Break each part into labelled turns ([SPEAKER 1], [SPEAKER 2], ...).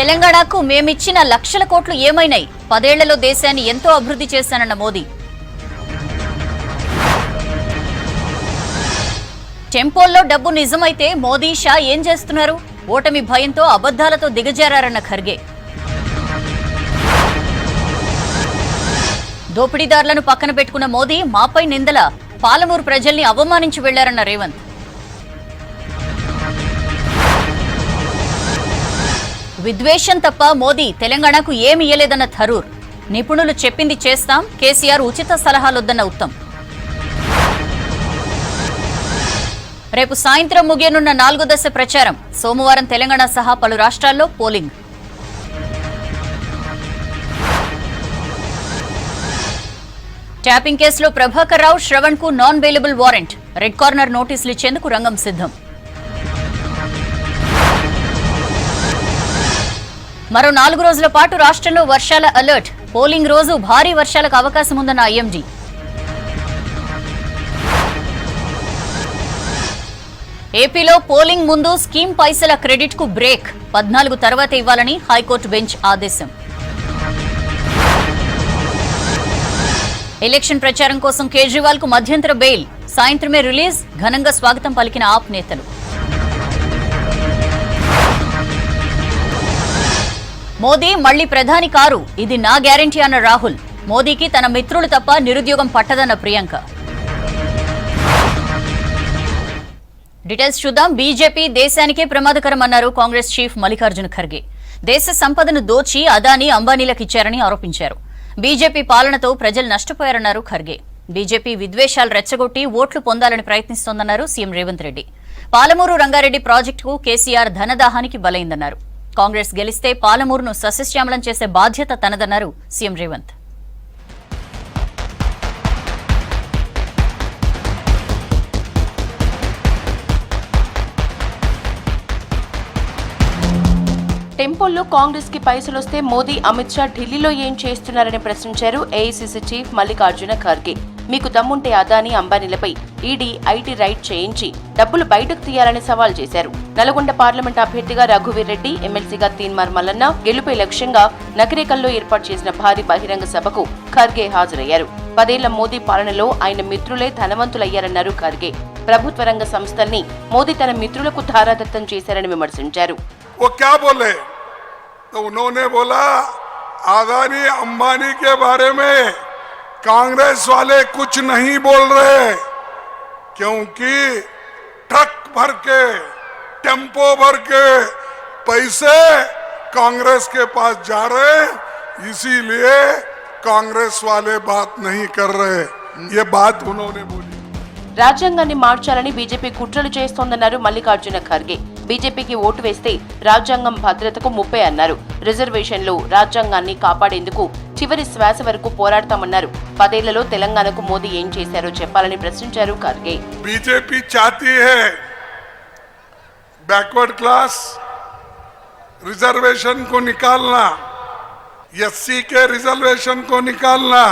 [SPEAKER 1] తెలంగాణకు మేమిచ్చిన లక్షల కోట్లు ఏమైనాయి? 10 ఏళ్లలో దేశాన్ని ఎంతో అభివృద్ధి చేశానన్న మోదీ. టెంపోల్లో డబ్బు నిజమైతే మోదీ షా ఏం చేస్తున్నారు? ఓటమి భయంతో అబద్ధాలతో దిగజారన్న ఖర్గే. దోపిడీదారులను పక్కన పెట్టుకున్న మోదీ మాపై నిందల. పాలమూరు ప్రజల్ని అవమానించి వెళ్లారన్న రేవంత్. విద్వేషం తప్ప మోదీ తెలంగాణకు ఏమి ఇయ్యలేదన్న థరూర్. నిపుణులు చెప్పింది చేస్తాం, కేసీఆర్ ఉచిత సలహాలొద్దన్న ఉత్తమ్. రేపు సాయంత్రం ముగియనున్న 4వ దశ ప్రచారం. సోమవారం తెలంగాణ సహా పలు రాష్ట్రాల్లో పోలింగ్. ట్యాపింగ్ కేసులో ప్రభాకర్ రావు, శ్రవణ్ కు non bailable warrant. Red corner నోటీసులు ఇచ్చేందుకు రంగం సిద్ధం. మరో 4 రోజుల పాటు రాష్ట్రంలో వర్షాల అలర్ట్. పోలింగ్ రోజు భారీ వర్షాలకు అవకాశం ఉందన్న ఐఎండీ. ఏపీలో పోలింగ్ ముందు స్కీమ్ పైసల క్రెడిట్ కు బ్రేక్. 14 తర్వాత ఇవ్వాలని హైకోర్టు బెంచ్ ఆదేశం. ఎలక్షన్ ప్రచారం కోసం కేజ్రీవాల్ కు మధ్యంతర బెయిల్. సాయంత్రమే రిలీజ్. ఘనంగా స్వాగతం పలికిన ఆప్ నేతలు. మోదీ మళ్లీ ప్రధాని కారు, ఇది నా గ్యారంటీ అన్న రాహుల్. మోదీకి తన మిత్రులు తప్ప నిరుద్యోగం పట్టదన్న ప్రియాంక. డీటెయిల్స్ చూద్దాం. బీజేపీ దేశానికే ప్రమాదకరమన్నారు కాంగ్రెస్ చీఫ్ మల్లికార్జున ఖర్గే. దేశ సంపదను దోచి అదానీ, అంబానీలకు ఇచ్చారని ఆరోపించారు. బీజేపీ పాలనతో ప్రజలు నష్టపోయారన్నారు ఖర్గే. బీజేపీ విద్వేషాలు రెచ్చగొట్టి ఓట్లు పొందాలని ప్రయత్నిస్తోందన్నారు సీఎం రేవంత్ రెడ్డి. పాలమూరు రంగారెడ్డి ప్రాజెక్టుకు కేసీఆర్ ధనదాహానికి బలైందన్నారు. కాంగ్రెస్ గెలిస్తే పాలమూరును సస్యశ్యామలం చేసే బాధ్యత తనదన్నారు సీఎం రేవంత్.
[SPEAKER 2] టెంపోల్లో కాంగ్రెస్ కి పైసలొస్తే మోదీ, అమిత్ షా ఢిల్లీలో ఏం చేస్తున్నారని ప్రశ్నించారు ఏఐసీసీ చీఫ్ మల్లికార్జున ఖర్గే. మీకు దమ్ముంటే అదానీ, అంబానీలపై ఈడీ, ఐటీ రైడ్ చేయించి డబ్బులు బయటకు తీయాలని సవాల్ చేశారు. నల్గొండ పార్లమెంట్ అభ్యర్థిగా రఘువీర్ రెడ్డి, ఎమ్మెల్సీగా తీన్మార్ మల్లన్న గెలుపే లక్ష్యంగా నకిరేకల్లో ఏర్పాటు చేసిన భారీ బహిరంగ సభకు ఖర్గే హాజరయ్యారు. 10 ఏళ్ల మోదీ పాలనలో ఆయన మిత్రులే ధనవంతులయ్యారన్నారు ఖర్గే. ప్రభుత్వ రంగ సంస్థల్ని మోదీ తన మిత్రులకు ధారాదత్తం చేశారని విమర్శించారు.
[SPEAKER 3] वो क्या बोले तो उन्होंने बोला अदानी अंबानी के बारे में कांग्रेस वाले कुछ नहीं बोल रहे क्योंकि ट्रक भर के, टेम्पो भर के पैसे कांग्रेस के पास जा रहे, इसीलिए कांग्रेस वाले बात नहीं कर रहे। ये बात उन्होंने बोली.
[SPEAKER 2] రాజ్యాంగాన్ని మార్చాలని బీజేపీ కుట్రలు చేస్తోందన్నారు మల్లికార్జున ఖర్గే. బీజేపీకి ఓటు వేస్తే రాజ్యాంగం భద్రతకు ముప్పే అన్నారు. రిజర్వేషన్లు, రాజ్యాంగాన్ని కాపాడేందుకు చివరి శ్వాస వరకు పోరాడతామన్నారు. 10 ఏళ్లలో తెలంగాణకు మోదీ ఏం చేశారో చెప్పాలని ప్రశ్నించారు ఖర్గే.
[SPEAKER 3] బీజేపీ చాहती है बैकवर्ड क्लास रिजर्वेशन को निकालना, एससी के रिजर्वेशन को निकालना,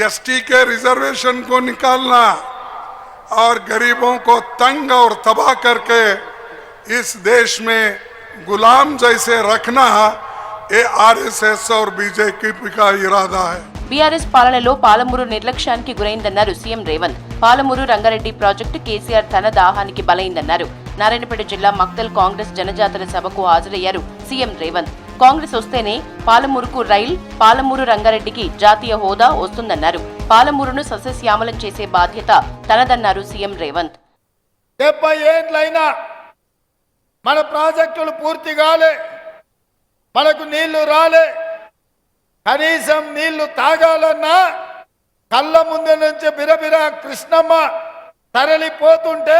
[SPEAKER 3] एसटी के रिजर्वेशन को निकालना और गरीबों को तंग और तबाह करके इस देश में गुलाम जैसे रखना ये आरएसएस और बीजेपी का इरादा है.
[SPEAKER 2] బీఆర్ఎస్ పాలనలో పాలమూరు నిర్లక్ష్యానికి గురైందన్నారు సీఎం రేవంత్. పాలమూరు రంగారెడ్డి ప్రాజెక్టు కేసీఆర్ తన దాహానికి బలైందన్నారు. నారాయణపేట జిల్లా మక్తల్ కాంగ్రెస్ జనజాతర సభకు హాజరయ్యారు సీఎం రేవంత్. కాంగ్రెస్ వస్తేనే పాలమూరుకు రైల్, పాలమూరు రంగారెడ్డికి జాతీయ హోదా వస్తుందన్నారు. పాలమూరును సస్యశ్యామలం చేసే బాధ్యత తనదన్నారు సీఎం రేవంత్.
[SPEAKER 4] 70 ఏళ్లైనా మన ప్రాజెక్టులు పూర్తి కాలే, మనకు నీళ్లు రాలే. కనీసం నీళ్లు తాగాలన్నా కళ్ళ ముందు నుంచి బిరబిరా కృష్ణమ్మ తరలిపోతుంటే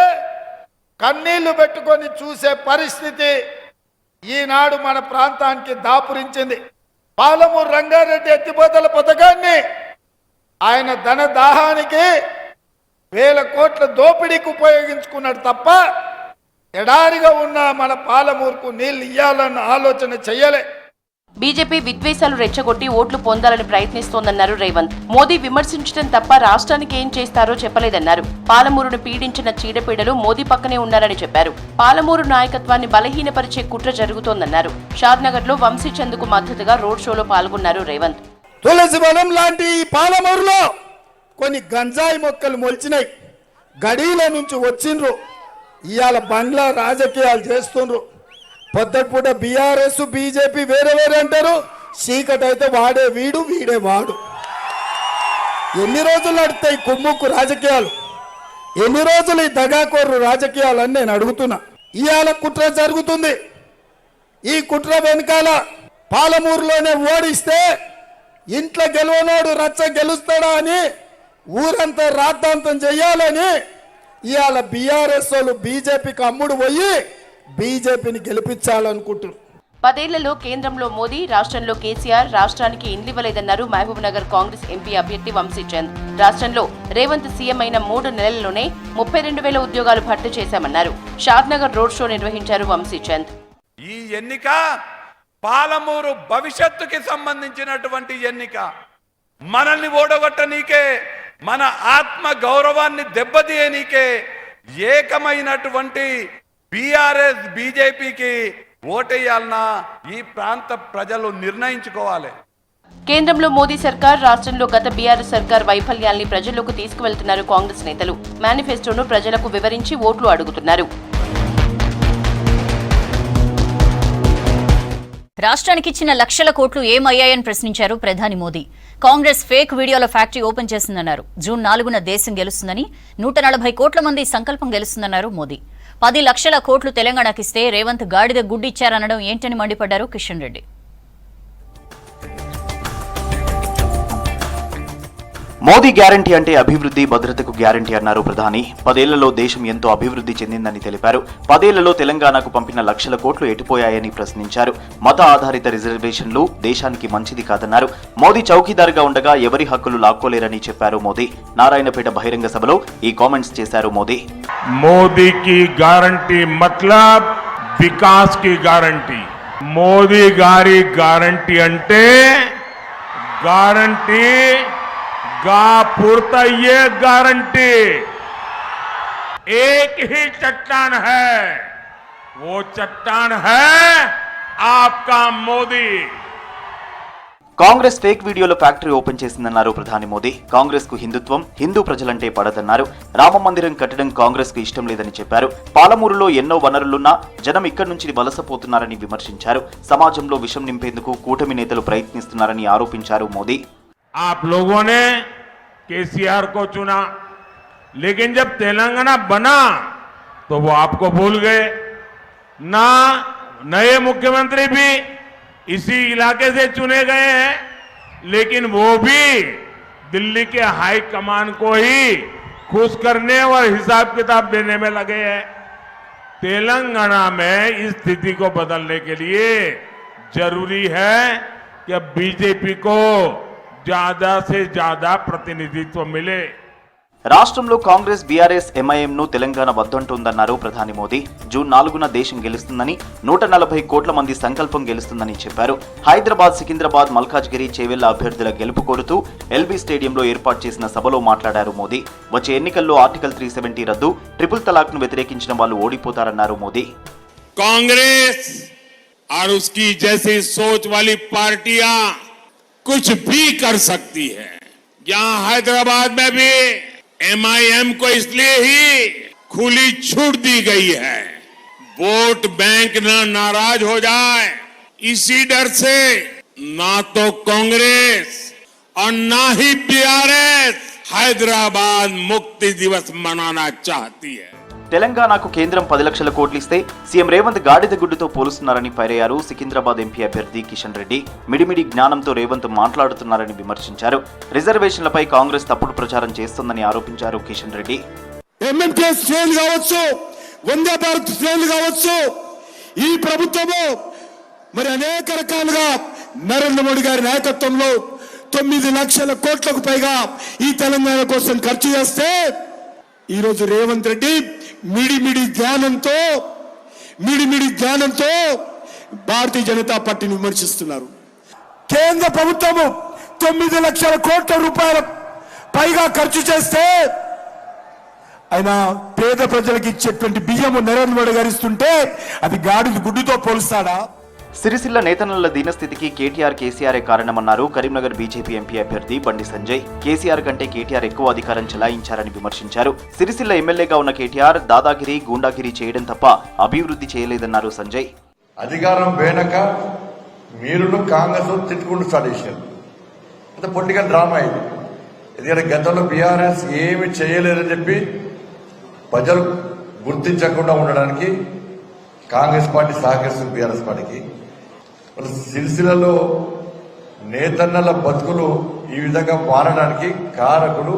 [SPEAKER 4] కన్నీళ్లు పెట్టుకొని చూసే పరిస్థితి ఈనాడు మన ప్రాంతానికి దాపురించింది. పాలమూరు రంగారెడ్డి ఎత్తిపోతల పథకాన్ని ఆయన ధన దాహానికి 1000 కోట్ల దోపిడీకి ఉపయోగించుకున్నాడు తప్ప ఎడారిగా ఉన్న మన పాలమూరుకు నీళ్లు ఇయ్యాలన్న ఆలోచన చెయ్యలే.
[SPEAKER 2] బీజేపీ విద్వేషాలు రెచ్చగొట్టి ఓట్లు పొందాలని ప్రయత్నిస్తోందన్నారు రేవంత్. మోదీ విమర్శించడం తప్ప రాష్ట్రానికి ఏం చేస్తారో చెప్పలేదన్నారు. పాలమూరును పీడించిన చీడపీడలు మోదీ పక్కనే ఉన్నారని చెప్పారు. పాలమూరు నాయకత్వాన్ని బలహీనపరిచే కుట్ర జరుగుతోందన్నారు. షాద్నగర్లో వంశీచంద్కు మద్దతుగా రోడ్ షోలో పాల్గొన్నారు రేవంత్.
[SPEAKER 4] తులసివనం లాంటి ఈ పాలమూరులో కొన్ని గంజాయి మొక్కలు మొలిచినాయి. గడీల నుంచి వచ్చిండ్రు, ఇవాళ బంగ్లా రాజకీయాలు చేస్తుండ్రు. పొద్దుపూట బీఆర్ఎస్ బీజేపీ వేరే వేరే అంటారు, చీకటి అయితే వాడే వీడు వీడే వాడు. ఎన్ని రోజులు నడుస్తాయి కుమ్ముక్కు రాజకీయాలు? ఎన్ని రోజులు ఈ దగాకోర్రు రాజకీయాలు అని నేను అడుగుతున్నా. ఇవాళ కుట్ర జరుగుతుంది. ఈ కుట్ర వెనకాల పాలమూరులోనే ఓడిస్తే ఇంట్లో గెలవనోడు రచ్చ గెలుస్తాడా అని ఊరంతా రాద్ధాంతం చెయ్యాలని ఇవాళ బీఆర్ఎస్ వాళ్ళు బీజేపీకి అమ్ముడు పోయి బీజేపీని గెలిపించాలనుకుంటున్నారు.
[SPEAKER 2] 10 ఏళ్లలో కేంద్రంలో మోదీ, రాష్ట్రంలో కేసీఆర్, రాష్ట్రానికి ఇండ్లివ్వలేదన్నారు మహబూబ్ నగర్ కాంగ్రెస్ ఎంపీ అభ్యర్థి వంశీచంద్. రాష్ట్రంలో రేవంత్ సీఎం అయిన 3 నెలల్లోనే 32,000 ఉద్యోగాలు భర్తీ చేశామన్నారు. షాద్నగర్ రోడ్ షో నిర్వహించారు వంశీచంద్.
[SPEAKER 5] ఈ ఎన్నిక పాలమూరు భవిష్యత్తుకి సంబంధించినటువంటి ఎన్నిక. మనల్ని ఓడగొట్టనీకే, మన ఆత్మ గౌరవాన్ని దెబ్బతీయనీకే ఏకమైనటువంటి బీఆర్ఎస్ బీజేపీకి ఓటేయాలన్నా ఈ ప్రాంత ప్రజలు నిర్ణయించుకోవాలి.
[SPEAKER 2] కేంద్రంలో మోదీ సర్కార్, రాష్ట్రంలో గత బీఆర్ఎస్ సర్కార్ వైఫల్యాల్ని ప్రజల్లోకి తీసుకువెళ్తున్నారు కాంగ్రెస్ నేతలు. మేనిఫెస్టోను ప్రజలకు వివరించి ఓట్లు అడుగుతున్నారు.
[SPEAKER 1] రాష్ట్రానికి ఇచ్చిన లక్షల కోట్లు ఏమయ్యాయని ప్రశ్నించారు ప్రధాని మోదీ. కాంగ్రెస్ ఫేక్ వీడియోల ఫ్యాక్టరీ ఓపెన్ చేసిందన్నారు. జూన్ 4న దేశం గెలుస్తుందని, 140 కోట్ల మంది సంకల్పం గెలుస్తుందన్నారు మోదీ. 10 లక్షల కోట్లు తెలంగాణకిస్తే రేవంత్ గాడిద గుడ్డిచ్చారనడం ఏంటని మండిపడ్డారు కిషన్ రెడ్డి.
[SPEAKER 6] మోదీ గ్యారంటీ అంటే అభివృద్ధి, భద్రతకు గ్యారంటీ అన్నారు ప్రధాని. 10 ఏళ్లలో దేశం ఎంతో అభివృద్ధి చెందిందని తెలిపారు. 10 ఏళ్లలో తెలంగాణకు పంపిన లక్షల కోట్లు ఎటుపోయాయని ప్రశ్నించారు. మత ఆధారిత రిజర్వేషన్లు దేశానికి మంచిది కాదన్నారు. మోదీ చౌకీదారుగా ఉండగా ఎవరి హక్కులు లాక్కోలేరని చెప్పారు మోదీ. నారాయణపేట బహిరంగ సభలో ఈ కామెంట్స్ చేశారు మోదీ.
[SPEAKER 7] మోదీకి గ్యారంటీ మతలబ్ వికాస్ కి గ్యారంటీ. మోదీ గారి గ్యారంటీ అంటే గ్యారంటీ गा पुरता ये गारंटी. एक ही चट्टान है, वो चट्टान है आपका मोदी.
[SPEAKER 6] కాంగ్రెస్ ఫేక్ వీడియోల ఫ్యాక్టరీ ఓపెన్ చేసిందన్నారు ప్రధాని మోదీ. కాంగ్రెస్ కు హిందుత్వం, హిందూ ప్రజలంటే పడదన్నారు. రామ మందిరం కట్టడం కాంగ్రెస్ కు ఇష్టం లేదని చెప్పారు. పాలమూరులో ఎన్నో వనరులున్నా జనం ఇక్కడి నుంచి వలసపోతున్నారని విమర్శించారు. సమాజంలో విషం నింపేందుకు కూటమి నేతలు ప్రయత్నిస్తున్నారని ఆరోపించారు మోదీ.
[SPEAKER 7] आप लोगों ने केसीआर को चुना, लेकिन जब तेलंगाना बना तो वो आपको भूल गए ना. नए मुख्यमंत्री भी इसी इलाके से चुने गए हैं, लेकिन वो भी दिल्ली के हाई कमान को ही खुश करने और हिसाब किताब देने में लगे हैं. तेलंगाना में इस स्थिति को बदलने के लिए जरूरी है कि बीजेपी को ज्यादा से ज्यादा प्रतिनिधित्व मिले.
[SPEAKER 6] రాష్ట్రంలో కాంగ్రెస్, బీఆర్ఎస్, ఎంఐఎం ను తెలంగాణ వద్దంటోందన్నారు ప్రధాని మోదీ. జూన్ 4న దేశం గెలుస్తుందని, 140 కోట్ల మంది సంకల్పం గెలుస్తుందని చెప్పారు. హైదరాబాద్, సికింద్రాబాద్, మల్కాజ్గిరి, చేవెళ్ల అభ్యర్థుల గెలుపు కోరుతూ ఎల్బీ స్టేడియంలో ఏర్పాటు చేసిన సభలో మాట్లాడారు మోదీ. వచ్చే ఎన్నికల్లో ఆర్టికల్ 370 రద్దు, ట్రిపుల్ తలాక్ ను వ్యతిరేకించిన వాళ్ళు ఓడిపోతారన్నారు మోదీ.
[SPEAKER 7] కాంగ్రెస్ और उसकी जैसी सोच वाली पार्टियां कुछ भी कर सकती है. यहां हैदराबाद में भी एमआईएम को इसलिए ही खुली छूट दी गई है, वोट बैंक न नाराज हो जाए, इसी डर से ना तो कांग्रेस और ना ही बीआरएस हैदराबाद मुक्ति दिवस मनाना चाहती है.
[SPEAKER 6] తెలంగాణకు కేంద్రం 10 లక్షల కోట్లు ఇస్తే సీఎం రేవంత్ గాడిద గుడ్డుతో పోలుస్తున్నారని ఫైరయ్యారు సికింద్రాబాద్ ఎంపీ అభ్యర్థి కిషన్ రెడ్డి. మిడిమిడి జ్ఞానంతో రేవంత్ మాట్లాడుతున్నారని విమర్శించారు. రిజర్వేషన్లపై కాంగ్రెస్ తప్పుడు ప్రచారం చేస్తోందని ఆరోపించారు కిషన్ రెడ్డి.
[SPEAKER 4] ఎంఎంటీఎస్ ట్రైన్లు కావచ్చు, వందే భారత్ ట్రైన్లు కావచ్చు, ఈ ప్రభుత్వము మరి అనేక రకాలుగా నరేంద్ర మోడీ గారి నాయకత్వంలో 9 లక్షల కోట్లకు పైగా ఈ తెలంగాణ కోసం ఖర్చు చేస్తే ఈరోజు రేవంత్ రెడ్డి మిడిమిడి జ్ఞానంతో భారతీయ జనతా పార్టీని విమర్శిస్తున్నారు. కేంద్ర ప్రభుత్వము 9 లక్షల కోట్ల రూపాయల పైగా ఖర్చు చేస్తే ఆయన పేద ప్రజలకు ఇచ్చేటువంటి బియ్యము నరేంద్ర మోడీ గారు ఇస్తుంటే అది గాడిద గుడ్డుతో పోలుస్తాడా?
[SPEAKER 6] సిరిసిల్ల నేతన్నల దీనస్థితికి కేటీఆర్ కేసీఆర్ కారణమన్నారు కరీంనగర్ బీజేపీ ఎంపీ అభ్యర్థి బండి సంజయ్. కేసీఆర్ కంటే కేటీఆర్ ఎక్కువ అధికారం చెలాయించారని విమర్శించారు. సిరిసిల్ల ఎమ్మెల్యేగా ఉన్న కేటీఆర్ దాదాగిరి గూండాగిరి చేయడం తప్ప అభివృద్ధి చేయలేదన్నారు సంజయ్.
[SPEAKER 8] అధికారం వేయక మీరును కాంగ్రెస్ తిట్టుకుంటూ స్టార్ట్ చేశారు. అంత పొలిటికల్ డ్రామా ఇది. ఎందుకంటే గతంలో బీఆర్ఎస్ ఏమి చేయలేదని చెప్పి ప్రజలు గుర్తించకుండా ఉండడానికి కాంగ్రెస్ పార్టీ సహకరిస్తుంది బీఆర్ఎస్ పార్టీకి. సిరిసిల్లలో నేతన్నల బతుకులు ఈ విధంగా మారడానికి కారకుడు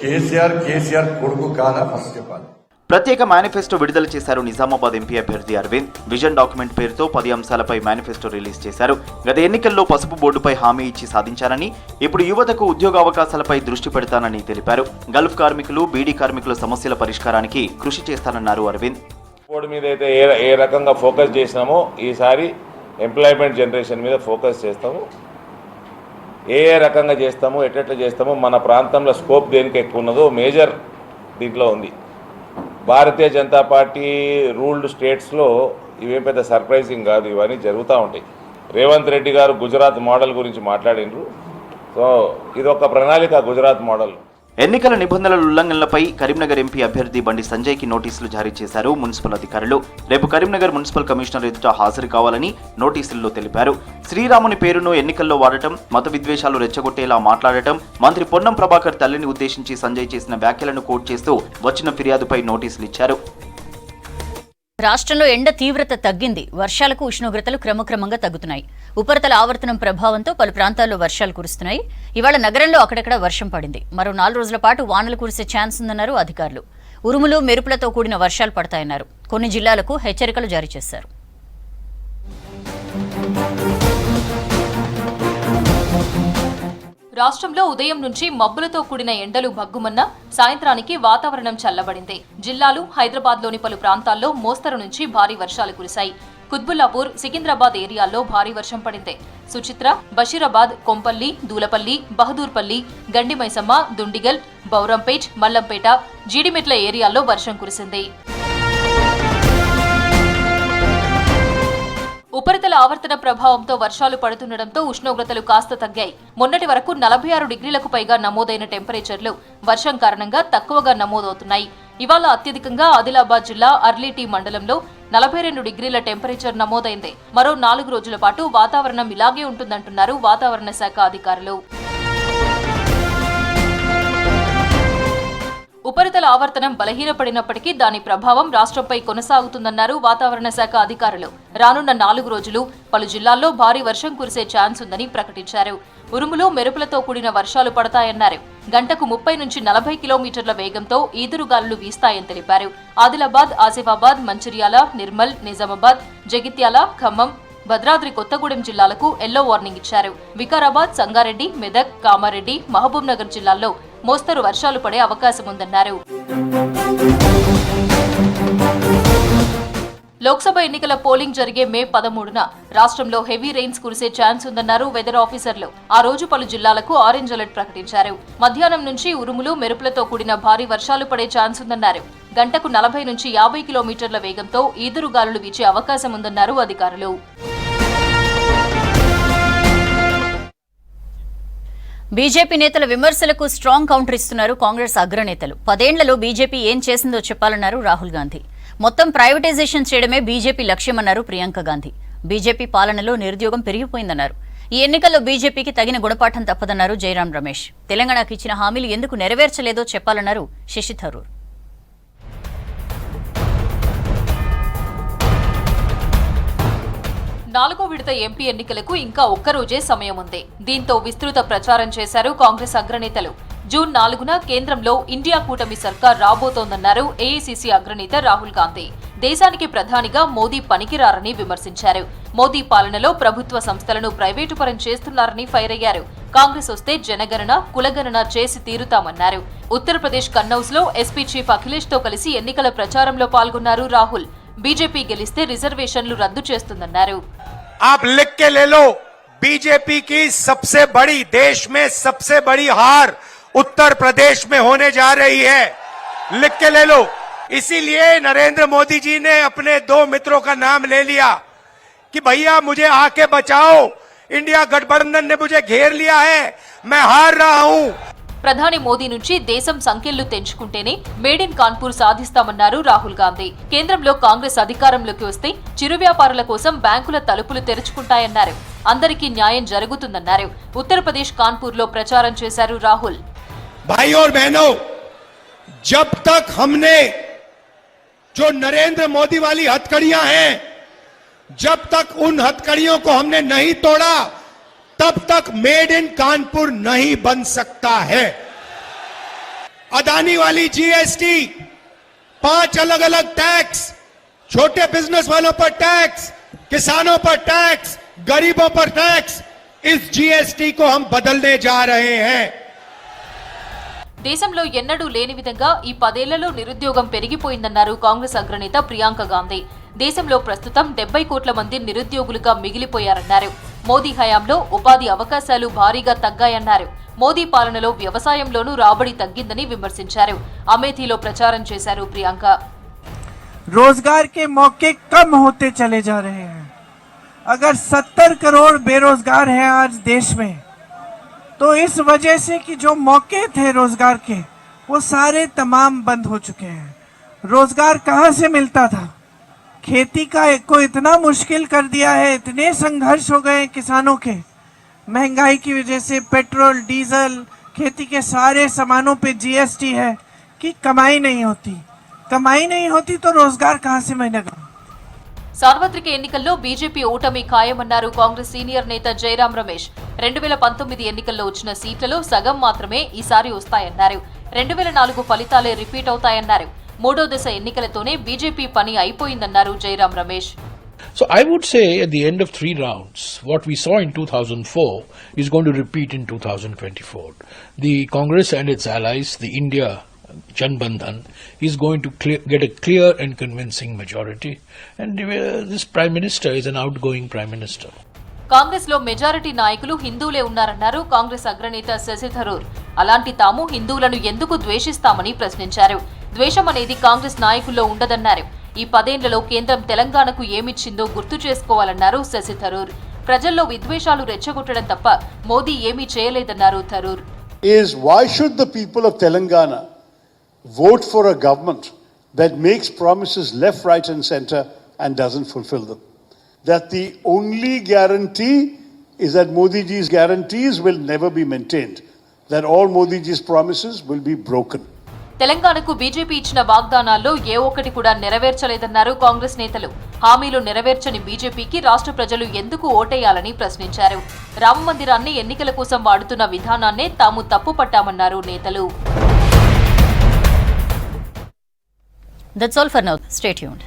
[SPEAKER 8] కేసీఆర్ కొడుకు కాదా ఫస్ట్ చెప్పాలి.
[SPEAKER 6] ప్రత్యేక మేనిఫెస్టో విడుదల చేశారు నిజామాబాద్ ఎంపీ అభ్యర్థి అరవింద్. విజన్ డాక్యుమెంట్ పేరుతో 10 అంశాలపై మేనిఫెస్టో రిలీజ్ చేశారు. గత ఎన్నికల్లో పసుపు బోర్డుపై హామీ ఇచ్చి సాధించారని, ఇప్పుడు యువతకు ఉద్యోగావకాశాలపై దృష్టి పెడతానని తెలిపారు. గల్ఫ్ కార్మికులు, బీడీ కార్మికుల సమస్యల పరిష్కారానికి కృషి చేస్తానన్నారు అరవింద్.
[SPEAKER 9] బోర్డు మీద అయితే ఏ రకంగా ఫోకస్ చేసినామో ఈసారి ఎంప్లాయ్మెంట్ జనరేషన్ మీద ఫోకస్ చేస్తాము. ఏ రకంగా చేస్తామో, ఎట్లా చేస్తామో, మన ప్రాంతంలో స్కోప్ దేనికి ఎక్కువ ఉన్నదో మేజర్ దీంట్లో ఉంది. భారతీయ జనతా పార్టీ రూల్డ్ స్టేట్స్లో ఇవేం పెద్ద సర్ప్రైజింగ్ కాదు, ఇవన్నీ జరుగుతూ ఉంటాయి. రేవంత్ రెడ్డి గారు గుజరాత్ మోడల్ గురించి మాట్లాడినరు. సో ఇది ఒక ప్రణాళిక గుజరాత్ మోడల్.
[SPEAKER 6] ఎన్నికల నిబంధనల ఉల్లంఘనలపై కరీంనగర్ ఎంపీ అభ్యర్థి బండి సంజయ్కి నోటీసులు జారీ చేశారు మున్సిపల్ అధికారులు. రేపు కరీంనగర్ మున్సిపల్ కమిషనర్ ఎదుట హాజరు కావాలని నోటీసుల్లో తెలిపారు. శ్రీరాముని పేరును ఎన్నికల్లో వాడటం, మత విద్వేషాలు రెచ్చగొట్టేలా మాట్లాడటం, మంత్రి పొన్నం ప్రభాకర్ తల్లిని ఉద్దేశించి సంజయ్ చేసిన వ్యాఖ్యలను కోట్ చేస్తూ వచ్చిన ఫిర్యాదుపై నోటీసులు ఇచ్చారు.
[SPEAKER 1] రాష్ట్రంలో ఎండ తీవ్రత తగ్గింది. వర్షాలకు ఉష్ణోగ్రతలు క్రమక్రమంగా తగ్గుతున్నాయి. ఉపరితల ఆవర్తనం ప్రభావంతో పలు ప్రాంతాల్లో వర్షాలు కురుస్తున్నాయి. ఇవాళ నగరంలో అక్కడక్కడ వర్షం పడింది. మరో 4 రోజుల పాటు వానలు కురిసే ఛాన్స్ ఉందన్నారు అధికారులు. ఉరుములు, మెరుపులతో కూడిన వర్షాలు పడతాయన్నారు. కొన్ని జిల్లాలకు హెచ్చరికలు జారీ చేశారు.
[SPEAKER 10] రాష్ట్రంలో ఉదయం నుంచి మబ్బులతో కూడిన ఎండలు భగ్గుమన్న సాయంత్రానికి వాతావరణం చల్లబడింది. జిల్లాలు, హైదరాబాద్లోని పలు ప్రాంతాల్లో మోస్తరు నుంచి భారీ వర్షాలు కురిశాయి. కుత్బుల్లాపూర్, సికింద్రాబాద్ ఏరియాల్లో భారీ వర్షం పడింది. సుచిత్ర, బషీరాబాద్, కొంపల్లి, దూలపల్లి, బహదూర్పల్లి, గండిమైసమ్మ, దుండిగల్, బౌరంపేట్, మల్లంపేట, జీడిమెట్ల ఏరియాల్లో వర్షం కురిసింది. ఉపరితల ఆవర్తన ప్రభావంతో వర్షాలు పడుతుండటంతో ఉష్ణోగ్రతలు కాస్త తగ్గాయి. మొన్నటి వరకు 46 డిగ్రీలకు పైగా నమోదైన టెంపరేచర్లు వర్షం కారణంగా తక్కువగా నమోదవుతున్నాయి. ఇవాళ అత్యధికంగా ఆదిలాబాద్ జిల్లా అర్లీటీ మండలంలో 42 డిగ్రీల టెంపరేచర్ నమోదైంది. మరో 4 రోజుల పాటు వాతావరణం ఇలాగే ఉంటుందంటున్నారు వాతావరణ శాఖ అధికారులు. ఉపరితల ఆవర్తనం బలహీనపడినప్పటికీ దాని ప్రభావం రాష్ట్రంపై కొనసాగుతుందన్నారు వాతావరణ శాఖ అధికారులు. రానున్న 4 రోజులు పలు జిల్లాల్లో భారీ వర్షం కురిసే ఛాన్స్ ఉందని ప్రకటించారు. ఉరుములు, మెరుపులతో కూడిన వర్షాలు పడతాయన్నారు. గంటకు 30 నుంచి 40 కిలోమీటర్ల వేగంతో ఈదురుగాలులు వీస్తాయని తెలిపారు. ఆదిలాబాద్, ఆసిఫాబాద్, మంచిర్యాల, నిర్మల్, నిజామాబాద్, జగిత్యాల, ఖమ్మం, భద్రాద్రి కొత్తగూడెం జిల్లాలకు ఎల్లో వార్నింగ్ ఇచ్చారు. వికారాబాద్, సంగారెడ్డి, మెదక్, కామారెడ్డి, మహబూబ్ నగర్ జిల్లాల్లో మోస్తరు వర్షాలు పడే అవకాశం ఉందన్నారు. లోక్సభ ఎన్నికల పోలింగ్ జరిగే మే 13న రాష్ట్రంలో హెవీ రెయిన్స్ కురిసే ఛాన్స్ ఉందన్నారు వెదర్ ఆఫీసర్లు. ఆ రోజు పలు జిల్లాలకు ఆరెంజ్ అలర్ట్ ప్రకటించారు. మధ్యాహ్నం నుంచి ఉరుములు, మెరుపులతో కూడిన భారీ వర్షాలు పడే ఛాన్స్ ఉందన్నారు. గంటకు 40 నుంచి 50 కిలోమీటర్ల వేగంతో ఈదురుగాలులు వీచే అవకాశం ఉందన్నారు అధికారులు.
[SPEAKER 1] బీజేపీ నేతల విమర్శలకు స్ట్రాంగ్ కౌంటర్ ఇస్తున్నారు కాంగ్రెస్ అగ్రనేతలు. 10 ఏళ్లలో బీజేపీ ఏం చేసిందో చెప్పాలన్నారు రాహుల్ గాంధీ. మొత్తం ప్రైవేటైజేషన్ చేయడమే బీజేపీ లక్ష్యమన్నారు ప్రియాంక గాంధీ. బీజేపీ పాలనలో నిరుద్యోగం పెరిగిపోయిందన్నారు. ఈ ఎన్నికల్లో బీజేపీకి తగిన గుణపాఠం తప్పదన్నారు జయరాం రమేష్. తెలంగాణకు ఇచ్చిన హామీలు ఎందుకు నెరవేర్చలేదో చెప్పాలన్నారు శశి థరూర్.
[SPEAKER 10] నాలుగో విడత ఎంపీ ఎన్నికలకు ఇంకా ఒక్కరోజే సమయం ఉంది. దీంతో విస్తృత ప్రచారం చేశారు కాంగ్రెస్ అగ్రనేతలు. జూన్ 4న కేంద్రంలో ఇండియా కూటమి సర్కార్ రాబోతోందన్నారు ఏఐసీసీ అగ్రనేత రాహుల్ గాంధీ. దేశానికి ప్రధానిగా మోదీ పనికిరారని విమర్శించారు. మోదీ పాలనలో ప్రభుత్వ సంస్థలను ప్రైవేటు పరం చేస్తున్నారని ఫైర్ అయ్యారు. కాంగ్రెస్ వస్తే జనగణన, కులగణన చేసి తీరుతామన్నారు. ఉత్తరప్రదేశ్ కన్నౌజ్ లో ఎస్పీ చీఫ్ అఖిలేష్ తో కలిసి ఎన్నికల ప్రచారంలో పాల్గొన్నారు రాహుల్. బీజేపీ గెలిస్తే రిజర్వేషన్లు రద్దు చేస్తుందన్నారు.
[SPEAKER 11] आप लिख के ले लो, बीजेपी की सबसे बड़ी, देश में सबसे बड़ी हार उत्तर प्रदेश में होने जा रही है, लिख के ले लो। इसीलिए नरेंद्र मोदी जी ने अपने 2 मित्रों का नाम ले लिया कि भैया मुझे आके बचाओ, इंडिया गठबंधन ने मुझे घेर लिया है, मैं हार रहा हूं।
[SPEAKER 10] ప్రధాని మోదీ నుంచి దేశం సంకెళ్లు తెంచుకుంటేనే మేడ్ ఇన్ కాన్పూర్ సాధిస్తామన్నారు రాహుల్ గాంధీ. కేంద్రంలో కాంగ్రెస్ అధికారంలోకి వస్తే చిరు వ్యాపారుల కోసం బ్యాంకుల తలుపులు తెరుచుకుంటాయన్నారు. అందరికీ న్యాయం జరుగుతుందన్నారు. ఉత్తరప్రదేశ్ కాన్పూర్ లో ప్రచారం చేశారు రాహుల్.
[SPEAKER 11] भाई और बहनों, जब तक हमने जो नरेंद्र मोदी वाली हथकड़ियां हैं, जब तक उन हथकड़ियों को हमने नहीं तोड़ा, तब तक मेड इन कानपुर नहीं बन सकता है। अदानी वाली जीएसटी, 5 अलग अलग टैक्स, छोटे बिजनेस वालों पर टैक्स, किसानों पर टैक्स, गरीबों पर टैक्स, इस जीएसटी को हम बदलने जा रहे हैं।
[SPEAKER 10] దేశంలో ఎన్నడూ లేని విధంగా ఈ 10 ఏళ్లలో నిరుద్యోగం పెరిగిపోయిందన్నారు కాంగ్రెస్ అగ్రనేత ప్రియాంక గాంధీ. దేశంలో ప్రస్తుతం 70 కోట్ల మంది నిరుద్యోగులుగా మిగిలిపోయారన్నారు. మోదీ హయాంలో ఉపాధి అవకాశాలు భారీగా తగ్గాయన్నారు. మోదీ పాలనలో వ్యవసాయంలోనూ రాబడి తగ్గిందని విమర్శించారు. అమేథీలో ప్రచారం చేశారు ప్రియాంక.
[SPEAKER 12] रोजगार के मौके कम होते चले जा रहे हैं। अगर 70 करोड़ बेरोजगार हैं आज देश में, तो इस वजह से कि जो मौके थे रोजगार के वो सारे तमाम बंद हो चुके हैं। रोजगार कहाँ से मिलता था? खेती का को इतना मुश्किल कर दिया है, इतने संघर्ष हो गए किसानों के, महंगाई की वजह से पेट्रोल, डीजल, खेती के सारे सामानों पे जीएसटी है कि कमाई नहीं होती तो रोजगार कहाँ से मिलेगा?
[SPEAKER 10] సార్వత్రిక ఎన్నికల్లో బీజేపీ ఓటమి ఖాయమన్నారు కాంగ్రెస్ సీనియర్ నేత జయరాం రమేష్. 2019 ఎన్నికల్లో వచ్చిన సీట్లలో సగం మాత్రమే ఈసారి వస్తాయన్నారు. 2004 ఫలితాలే రిపీట్ అవుతాయన్నారు. 3వ దశ ఎన్నికలతోనే బీజేపీ పని అయిపోయిందన్నారు Jayaram Ramesh.
[SPEAKER 13] So I would say at the end of 3 rounds, what we saw in 2004 is going to repeat in 2024. The Congress and its allies, the India Janbandhan, is going to get a clear and convincing majority, and this Prime Minister is an outgoing Prime Minister.
[SPEAKER 10] Congress లో majority నాయకులు హిందువులే ఉన్నారన్నారు కాంగ్రెస్ అగ్రనేత శశి థరూర్. అలాంటి తాము హిందువులను ఎందుకు ద్వేషిస్తామని ప్రశ్నించారు. ద్వేషం అనేది కాంగ్రెస్ నాయకుల్లో ఉండదన్నారు. ఈ 10 ఏళ్లలో కేంద్రం తెలంగాణకు ఏమిచ్చిందో గుర్తు చేసుకోవాలన్నారు శశి థరూర్. ప్రజల్లో విద్వేషాలు రెచ్చగొట్టడం తప్ప మోదీ ఏమీ చేయలేదన్నారు Tharoor.
[SPEAKER 14] Is why should the people of Telangana vote for a government that makes promises left, right and center and doesn't fulfill them? That the only guarantee is that Modi ji's guarantees will never be maintained. That all Modi ji's promises will be broken.
[SPEAKER 10] తెలంగాణకు BJP ఇచ్చిన వాగ్దానాల్లో ఏ ఒక్కటి కూడా నెరవేర్చలేదన్నారు కాంగ్రెస్ నేతలు. హామీలు నెరవేర్చని బీజేపీకి రాష్ట్ర ప్రజలు ఎందుకు ఓటేయాలని ప్రశ్నించారు. రామ మందిరాన్ని ఎన్నికల కోసం వాడుతున్న విధానాన్నే తాము తప్పుపట్టామన్నారు నేతలు.
[SPEAKER 1] That's all for now. Stay tuned.